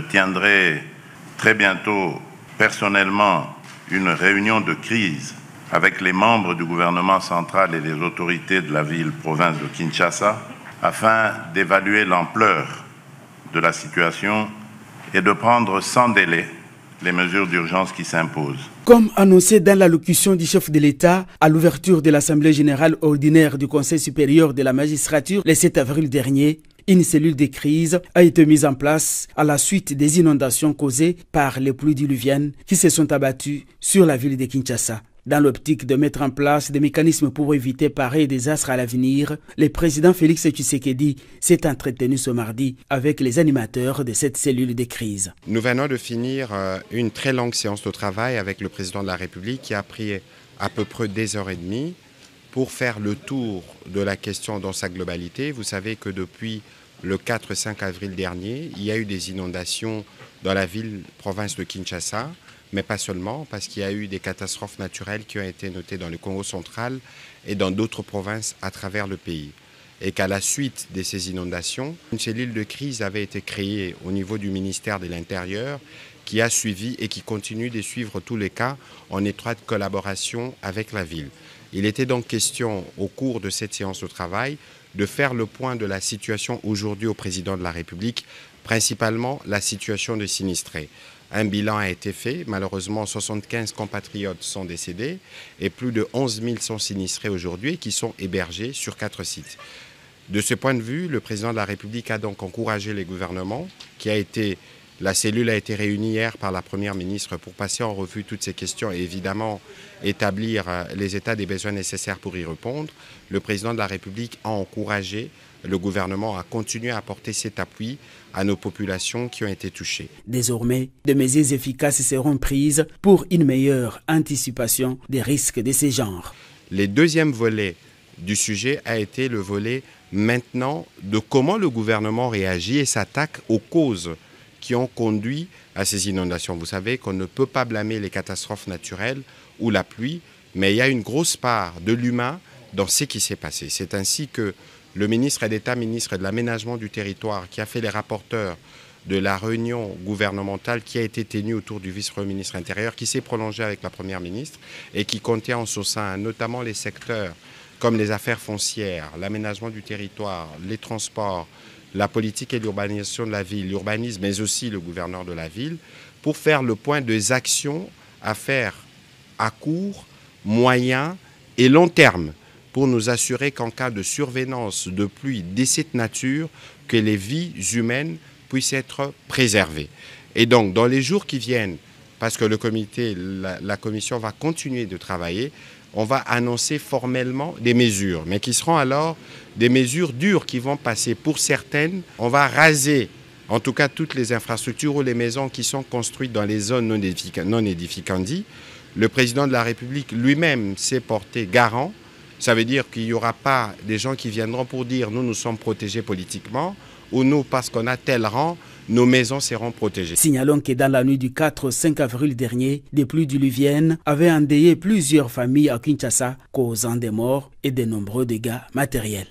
tiendrai très bientôt personnellement une réunion de crise avec les membres du gouvernement central et les autorités de la ville-province de Kinshasa afin d'évaluer l'ampleur de la situation et de prendre sans délai les mesures d'urgence qui s'imposent. Comme annoncé dans l'allocution du chef de l'État à l'ouverture de l'Assemblée générale ordinaire du Conseil supérieur de la magistrature le 7 avril dernier, une cellule de crise a été mise en place à la suite des inondations causées par les pluies diluviennes qui se sont abattues sur la ville de Kinshasa. Dans l'optique de mettre en place des mécanismes pour éviter pareils désastres à l'avenir, le président Félix Tshisekedi s'est entretenu ce mardi avec les animateurs de cette cellule de crise. Nous venons de finir une très longue séance de travail avec le président de la République qui a pris à peu près 2h30 pour faire le tour de la question dans sa globalité. Vous savez que depuis le 4-5 avril dernier, il y a eu des inondations dans la ville-province de Kinshasa, mais pas seulement, parce qu'il y a eu des catastrophes naturelles qui ont été notées dans le Congo central et dans d'autres provinces à travers le pays. Et qu'à la suite de ces inondations, une cellule de crise avait été créée au niveau du ministère de l'Intérieur qui a suivi et qui continue de suivre tous les cas en étroite collaboration avec la ville. Il était donc question, au cours de cette séance de travail, de faire le point de la situation aujourd'hui au président de la République, principalement la situation des sinistrés. Un bilan a été fait, malheureusement 75 compatriotes sont décédés et plus de 11 000 sont sinistrés aujourd'hui qui sont hébergés sur 4 sites. De ce point de vue, le président de la République a donc encouragé les gouvernements la cellule a été réunie hier par la Première ministre pour passer en revue toutes ces questions et évidemment établir les états des besoins nécessaires pour y répondre. Le président de la République a encouragé le gouvernement à continuer à apporter cet appui à nos populations qui ont été touchées. Désormais, des mesures efficaces seront prises pour une meilleure anticipation des risques de ce genre. Le deuxième volet du sujet a été le volet maintenant de comment le gouvernement réagit et s'attaque aux causes qui ont conduit à ces inondations. Vous savez qu'on ne peut pas blâmer les catastrophes naturelles ou la pluie, mais il y a une grosse part de l'humain dans ce qui s'est passé. C'est ainsi que le ministre d'État, ministre de l'Aménagement du territoire, qui a fait les rapporteurs de la réunion gouvernementale qui a été tenue autour du vice-premier ministre intérieur, qui s'est prolongée avec la première ministre et qui contient en son sein notamment les secteurs comme les affaires foncières, l'aménagement du territoire, les transports, la politique et l'urbanisation de la ville, l'urbanisme, mais aussi le gouverneur de la ville, pour faire le point des actions à faire à court, moyen et long terme, pour nous assurer qu'en cas de survenance de pluie de cette nature, que les vies humaines puissent être préservées. Et donc, dans les jours qui viennent, parce que le comité, la commission va continuer de travailler, on va annoncer formellement des mesures, mais qui seront alors des mesures dures qui vont passer. Pour certaines, on va raser, en tout cas toutes les infrastructures ou les maisons qui sont construites dans les zones non édificantes. Le président de la République lui-même s'est porté garant. Ça veut dire qu'il n'y aura pas des gens qui viendront pour dire « nous sommes protégés politiquement » ou « nous, parce qu'on a tel rang, nos maisons seront protégées ». Signalons que dans la nuit du 4 au 5 avril dernier, des pluies diluviennes avaient endeuillé plusieurs familles à Kinshasa, causant des morts et de nombreux dégâts matériels.